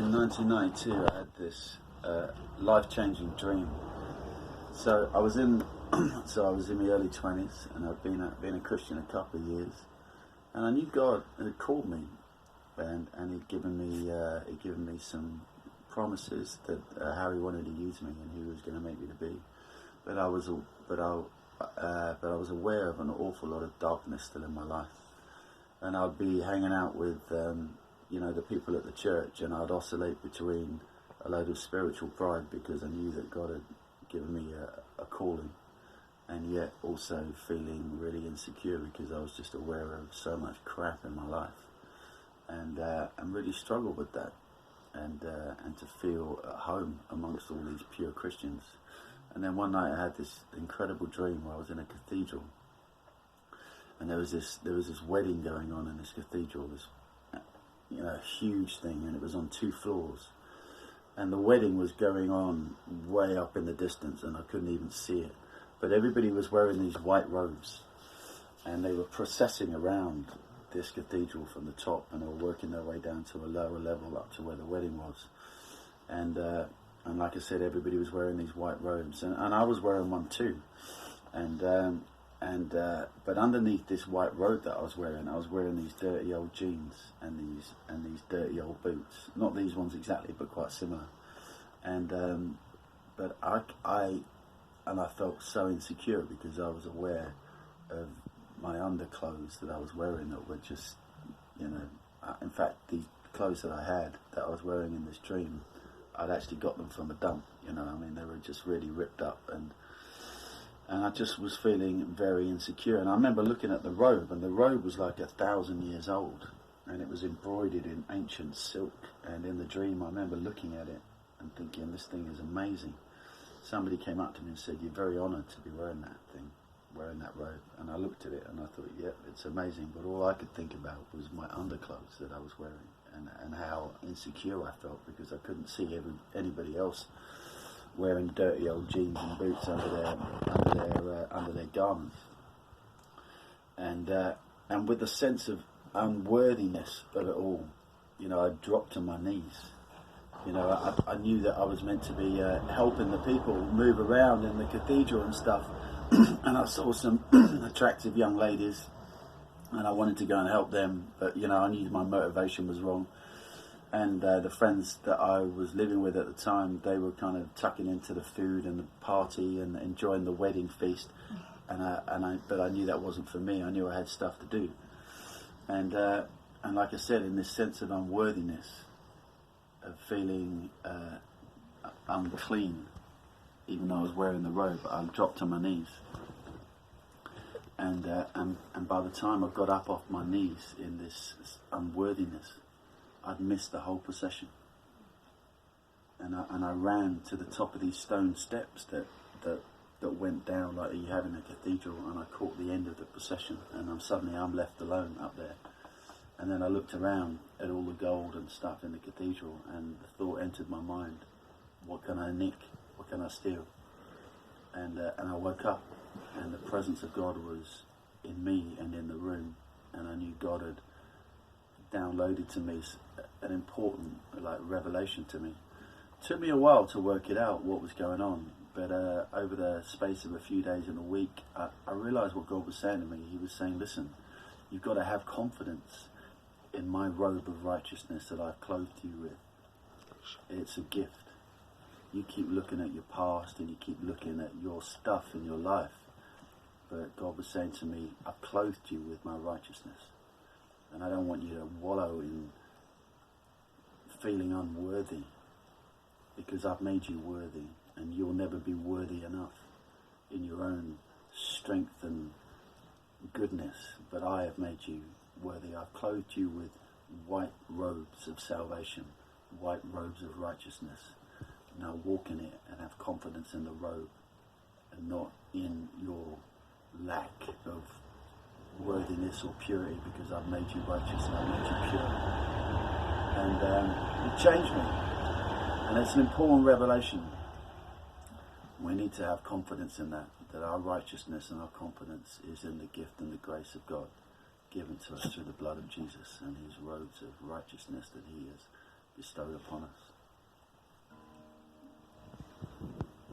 in 1992, I had this life-changing dream. So I was in, so I was in my early 20s, and I'd been a Christian a couple of years, and I knew God had called me, and he'd given me some promises that how He wanted to use me and who He was going to make me to be. But I was aware of an awful lot of darkness still in my life, and I'd be hanging out with the people at the church, and I'd oscillate between a load of spiritual pride because I knew that God had given me a calling, and yet also feeling really insecure because I was just aware of so much crap in my life, and really struggled with that, and to feel at home amongst all these pure Christians. And then one night I had this incredible dream where I was in a cathedral, and there was this wedding going on in this cathedral, this huge thing, and it was on 2 floors, and the wedding was going on way up in the distance, and I couldn't even see it. But everybody was wearing these white robes, and they were processing around this cathedral from the top, and they were working their way down to a lower level up to where the wedding was. And like I said, everybody was wearing these white robes, and I was wearing one too. But underneath this white robe that I was wearing these dirty old jeans and these dirty old boots. Not these ones exactly, but quite similar. But I felt so insecure because I was aware of my underclothes that I was wearing that were just, in fact, the clothes that I was wearing in this dream, I'd actually got them from a dump. They were just really ripped up, and I just was feeling very insecure. And I remember looking at the robe, and the robe was like 1,000 years old, and it was embroidered in ancient silk. And in the dream, I remember looking at it and thinking, this thing is amazing. Somebody came up to me and said, "You're very honoured to be wearing that thing, wearing that robe." And I looked at it and I thought, yep, it's amazing. But all I could think about was my underclothes that I was wearing, and how insecure I felt because I couldn't see anybody else wearing dirty old jeans and boots under their garments, and with the sense of unworthiness of it all, I dropped to my knees. I knew that I was meant to be helping the people move around in the cathedral and stuff, and I saw some attractive young ladies, and I wanted to go and help them, but I knew my motivation was wrong. And the friends that I was living with at the time, they were kind of tucking into the food and the party and enjoying the wedding feast, but I knew that wasn't for me. I knew I had stuff to do, and like I said, in this sense of unworthiness, of feeling unclean, even though I was wearing the robe, I dropped to my knees. And by the time I got up off my knees in this unworthiness, I'd missed the whole procession. And I ran to the top of these stone steps that went down like you have in a cathedral, and I caught the end of the procession, and suddenly I'm left alone up there. And then I looked around at all the gold and stuff in the cathedral, and the thought entered my mind, what can I nick? What can I steal? And I woke up, and the presence of God was in me and in the room, and I knew God had downloaded to me an important revelation to me. It took me a while to work it out, what was going on, but over the space of a few days and a week, I realised what God was saying to me. He was saying, listen, you've got to have confidence in my robe of righteousness that I've clothed you with. It's a gift. You keep looking at your past and you keep looking at your stuff in your life, but God was saying to me, I've clothed you with my righteousness, and I don't want you to wallow in feeling unworthy, because I've made you worthy, and you'll never be worthy enough in your own strength and goodness, but I have made you worthy. I've clothed you with white robes of salvation, white robes of righteousness. Now walk in it and have confidence in the robe, and not in your lack of worthiness or purity, because I've made you righteous and I've made you pure. And it changed me, and it's an important revelation. We need to have confidence in that our righteousness and our confidence is in the gift and the grace of God given to us through the blood of Jesus and his robes of righteousness that he has bestowed upon us.